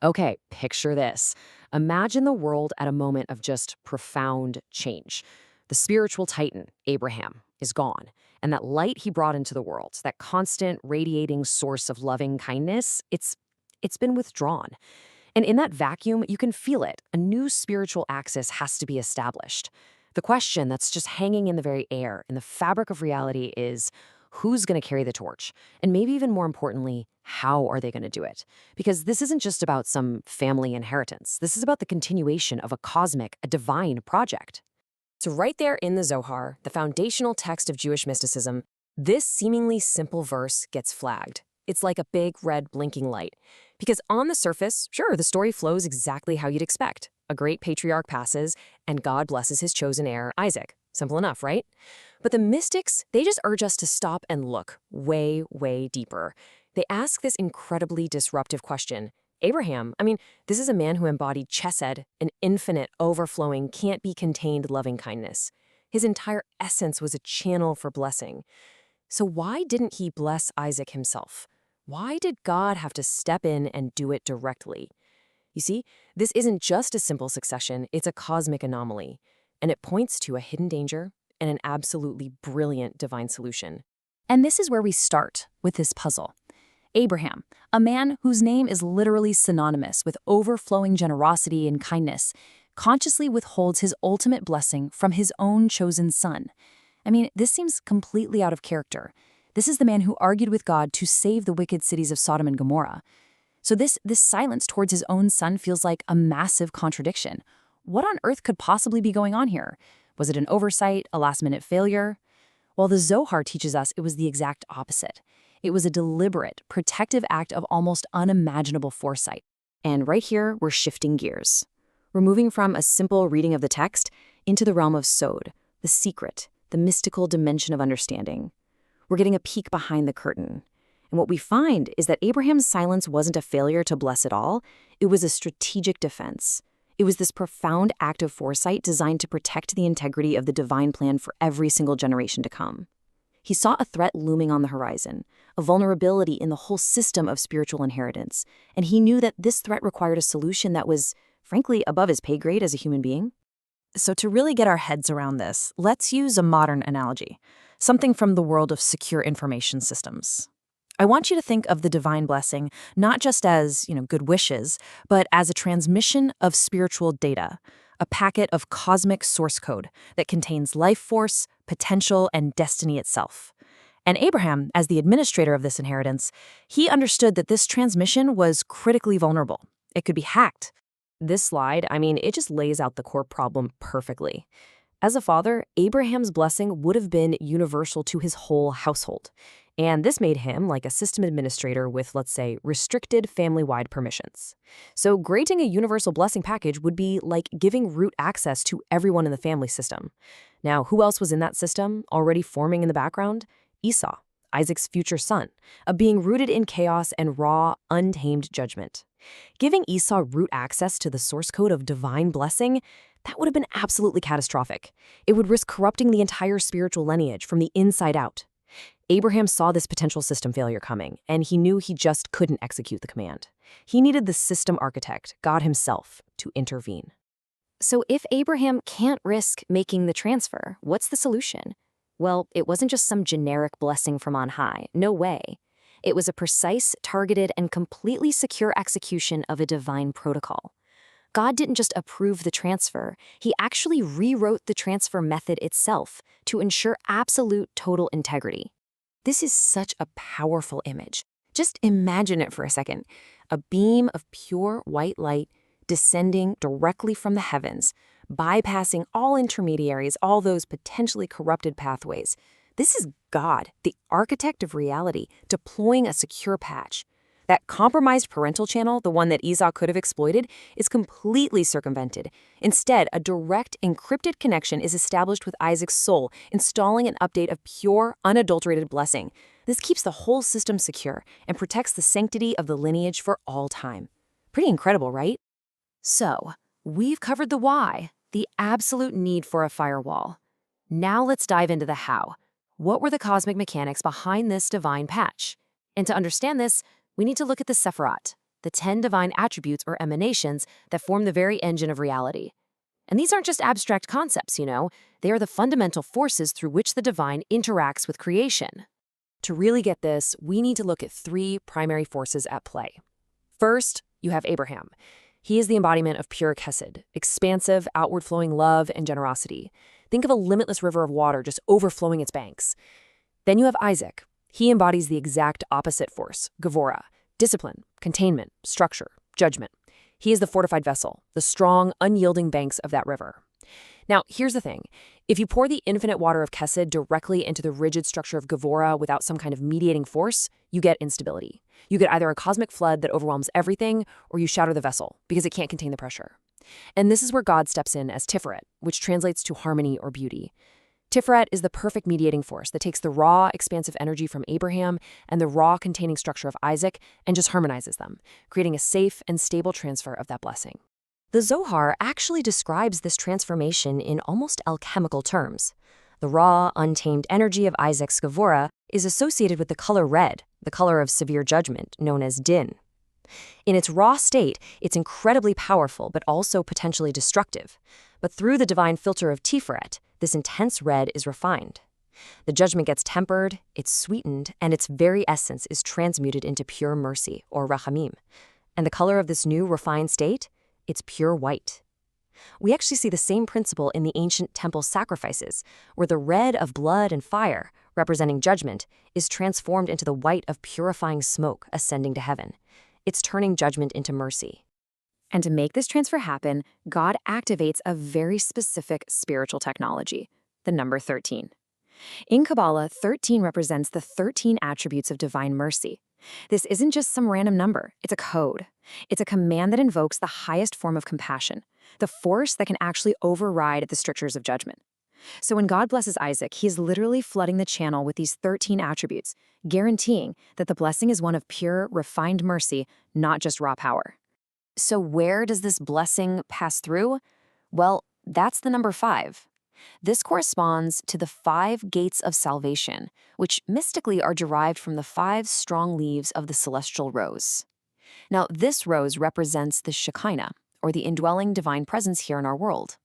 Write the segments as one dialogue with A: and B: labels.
A: Okay, picture this. Imagine the world at a moment of just profound change. The spiritual titan, Abraham, is gone, and that light he brought into the world, that constant radiating source of loving kindness, it's been withdrawn. And in that vacuum, you can feel it. A new spiritual axis has to be established. The question that's just hanging in the very air, in the fabric of reality, is who's going to carry the torch? And maybe even more importantly, how are they going to do it? Because this isn't just about some family inheritance. This is about the continuation of a cosmic, a divine project. So right there in the Zohar, the foundational text of Jewish mysticism, this seemingly simple verse gets flagged. It's like a big red blinking light. Because on the surface, sure, the story flows exactly how you'd expect. A great patriarch passes, and God blesses his chosen heir, Isaac. Simple enough, right? But the mystics, they just urge us to stop and look way, way deeper. They ask this incredibly disruptive question. Abraham, this is a man who embodied Chesed, an infinite, overflowing, can't-be-contained loving kindness. His entire essence was a channel for blessing. So why didn't he bless Isaac himself? Why did God have to step in and do it directly? You see, this isn't just a simple succession, it's a cosmic anomaly. And it points to a hidden danger and an absolutely brilliant divine solution.
B: And this is where we start with this puzzle. Abraham, a man whose name is literally synonymous with overflowing generosity and kindness, consciously withholds his ultimate blessing from his own chosen son. This seems completely out of character. This is the man who argued with God to save the wicked cities of Sodom and Gomorrah. So this silence towards his own son feels like a massive contradiction. What on earth could possibly be going on here? Was it an oversight, a last-minute failure? Well, the Zohar teaches us it was the exact opposite. It was a deliberate, protective act of almost unimaginable foresight. And right here, we're shifting gears. We're moving from a simple reading of the text into the realm of Sod, the secret, the mystical dimension of understanding. We're getting a peek behind the curtain. And what we find is that Abraham's silence wasn't a failure to bless at all. It was a strategic defense. It was this profound act of foresight designed to protect the integrity of the divine plan for every single generation to come. He saw a threat looming on the horizon, a vulnerability in the whole system of spiritual inheritance, and he knew that this threat required a solution that was, frankly, above his pay grade as a human being.
C: So to really get our heads around this, let's use a modern analogy, something from the world of secure information systems. I want you to think of the divine blessing not just as, good wishes, but as a transmission of spiritual data, a packet of cosmic source code that contains life force, potential, and destiny itself. And Abraham, as the administrator of this inheritance, he understood that this transmission was critically vulnerable. It could be hacked.
A: This slide, it just lays out the core problem perfectly. As a father, Abraham's blessing would have been universal to his whole household. And this made him like a system administrator with, let's say, restricted family-wide permissions. So granting a universal blessing package would be like giving root access to everyone in the family system. Now, who else was in that system, already forming in the background? Esau, Isaac's future son, a being rooted in chaos and raw, untamed judgment. Giving Esau root access to the source code of divine blessing, that would have been absolutely catastrophic. It would risk corrupting the entire spiritual lineage from the inside out. Abraham saw this potential system failure coming, and he knew he just couldn't execute the command. He needed the system architect, God himself, to intervene.
B: So if Abraham can't risk making the transfer, what's the solution? Well, it wasn't just some generic blessing from on high. No way. It was a precise, targeted, and completely secure execution of a divine protocol. God didn't just approve the transfer, he actually rewrote the transfer method itself to ensure absolute total integrity. This is such a powerful image. Just imagine it for a second. A beam of pure white light descending directly from the heavens, bypassing all intermediaries, all those potentially corrupted pathways. This is God, the architect of reality, deploying a secure patch. That compromised parental channel, the one that Esau could have exploited, is completely circumvented. Instead, a direct, encrypted connection is established with Isaac's soul, installing an update of pure, unadulterated blessing. This keeps the whole system secure and protects the sanctity of the lineage for all time. Pretty incredible, right? So, we've covered the why, the absolute need for a firewall. Now let's dive into the how. What were the cosmic mechanics behind this divine patch? And to understand this, we need to look at the Sephiroth,
A: the 10 divine attributes or emanations that form the very engine of reality. And these aren't just abstract concepts, they are the fundamental forces through which the divine interacts with creation. To really get this, we need to look at 3 primary forces at play. First, you have Abraham. He is the embodiment of pure Chesed, expansive, outward-flowing love and generosity. Think of a limitless river of water just overflowing its banks. Then you have Isaac. He embodies the exact opposite force, Gevurah, discipline, containment, structure, judgment. He is the fortified vessel, the strong, unyielding banks of that river. Now, here's the thing. If you pour the infinite water of Chesed directly into the rigid structure of Gevurah without some kind of mediating force, you get instability. You get either a cosmic flood that overwhelms everything, or you shatter the vessel because it can't contain the pressure. And this is where God steps in as Tiferet, which translates to harmony or beauty. Tiferet is the perfect mediating force that takes the raw, expansive energy from Abraham and the raw, containing structure of Isaac and just harmonizes them, creating a safe and stable transfer of that blessing. The Zohar actually describes this transformation in almost alchemical terms. The raw, untamed energy of Isaac's Gevurah is associated with the color red, the color of severe judgment, known as din. In its raw state, it's incredibly powerful but also potentially destructive. But through the divine filter of Tiferet, this intense red is refined. The judgment gets tempered, it's sweetened, and its very essence is transmuted into pure mercy, or rachamim. And the color of this new refined state? It's pure white. We actually see the same principle in the ancient temple sacrifices, where the red of blood and fire, representing judgment, is transformed into the white of purifying smoke ascending to heaven. It's turning judgment into mercy. And to make this transfer happen, God activates a very specific spiritual technology, the number 13. In Kabbalah, 13 represents the 13 attributes of divine mercy. This isn't just some random number, it's a code. It's a command that invokes the highest form of compassion, the force that can actually override the strictures of judgment. So when God blesses Isaac, he is literally flooding the channel with these 13 attributes, guaranteeing that the blessing is one of pure, refined mercy, not just raw power. So where does this blessing pass through? Well, that's the number 5. This corresponds to the 5 gates of salvation, which mystically are derived from the 5 strong leaves of the celestial rose. Now, this rose represents the Shekinah, or the indwelling divine presence here in our world.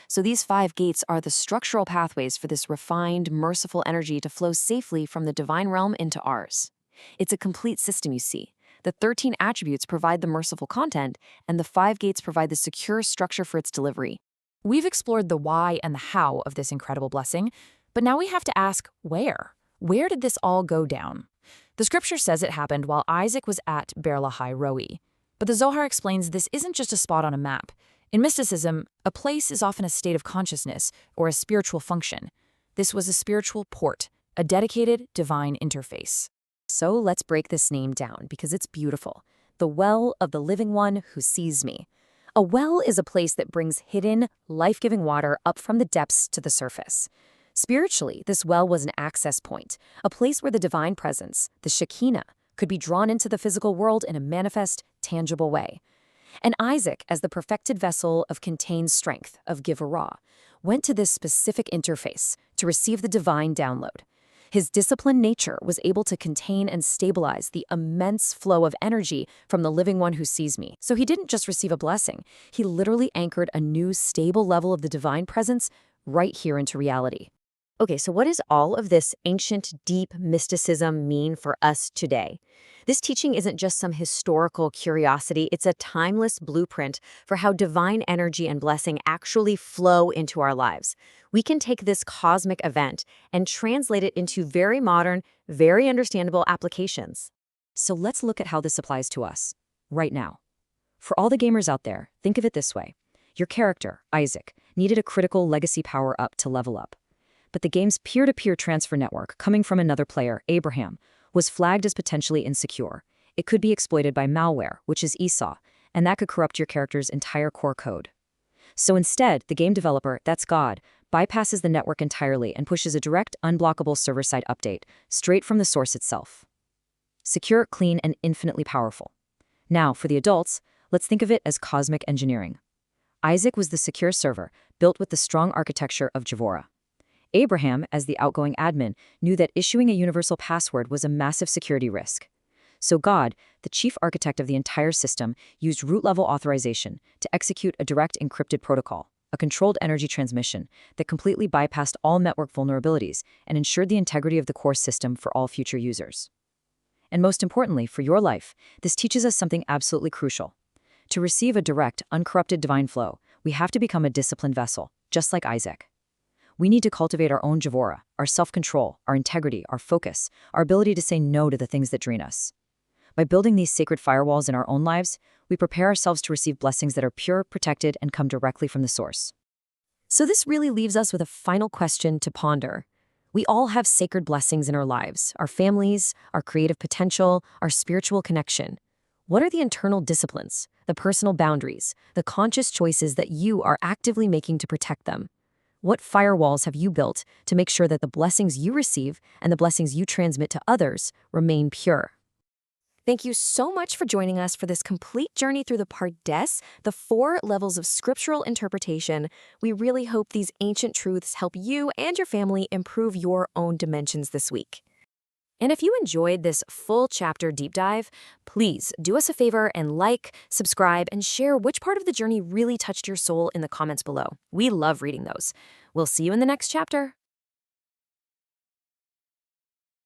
A: So these 5 gates are the structural pathways for this refined, merciful energy to flow safely from the divine realm into ours. It's a complete system, you see. The 13 attributes provide the merciful content, and the 5 gates provide the secure structure for its delivery. We've explored the why and the how of this incredible blessing, but now we have to ask where? Where did this all go down? The scripture says it happened while Isaac was at Beer Lahai Roi. But the Zohar explains this isn't just a spot on a map. In mysticism, a place is often a state of consciousness or a spiritual function. This was a spiritual port, a dedicated divine interface. So let's break this name down because it's beautiful. The well of the living one who sees me. A well is a place that brings hidden, life-giving water up from the depths to the surface. Spiritually, this well was an access point, a place where the divine presence, the Shekinah, could be drawn into the physical world in a manifest, tangible way. And Isaac, as the perfected vessel of contained strength, of Gevurah, went to this specific interface to receive the divine download. His disciplined nature was able to contain and stabilize the immense flow of energy from the living one who sees me. So he didn't just receive a blessing, he literally anchored a new stable level of the divine presence right here into reality. Okay, so what does all of this ancient, deep mysticism mean for us today? This teaching isn't just some historical curiosity, it's a timeless blueprint for how divine energy and blessing actually flow into our lives. We can take this cosmic event and translate it into very modern, very understandable applications. So let's look at how this applies to us, right now. For all the gamers out there, think of it this way. Your character, Isaac, needed a critical legacy power-up to level up. But the game's peer-to-peer transfer network, coming from another player, Abraham, was flagged as potentially insecure. It could be exploited by malware, which is Esau, and that could corrupt your character's entire core code. So instead, the game developer, that's God, bypasses the network entirely and pushes a direct, unblockable server-side update, straight from the source itself. Secure, clean, and infinitely powerful. Now, for the adults, let's think of it as cosmic engineering. Isaac was the secure server, built with the strong architecture of Gevurah. Abraham, as the outgoing admin, knew that issuing a universal password was a massive security risk.
B: So God, the chief architect of the entire system, used root-level authorization to execute a direct encrypted protocol, a controlled energy transmission that completely bypassed all network vulnerabilities and ensured the integrity of the core system for all future users. And most importantly, for your life, this teaches us something absolutely crucial. To receive a direct, uncorrupted divine flow, we have to become a disciplined vessel, just like Isaac. We need to cultivate our own Gevurah, our self-control, our integrity, our focus, our ability to say no to the things that drain us. By building these sacred firewalls in our own lives, we prepare ourselves to receive blessings that are pure, protected, and come directly from the source.
A: So this really leaves us with a final question to ponder. We all have sacred blessings in our lives, our families, our creative potential, our spiritual connection. What are the internal disciplines, the personal boundaries, the conscious choices that you are actively making to protect them? What firewalls have you built to make sure that the blessings you receive and the blessings you transmit to others remain pure? Thank you so much for joining us for this complete journey through the Pardes, the 4 levels of scriptural interpretation. We really hope these ancient truths help you and your family improve your own dimensions this week. And if you enjoyed this full chapter deep dive, please do us a favor and like, subscribe, and share which part of the journey really touched your soul in the comments below. We love reading those. We'll see you in the next chapter.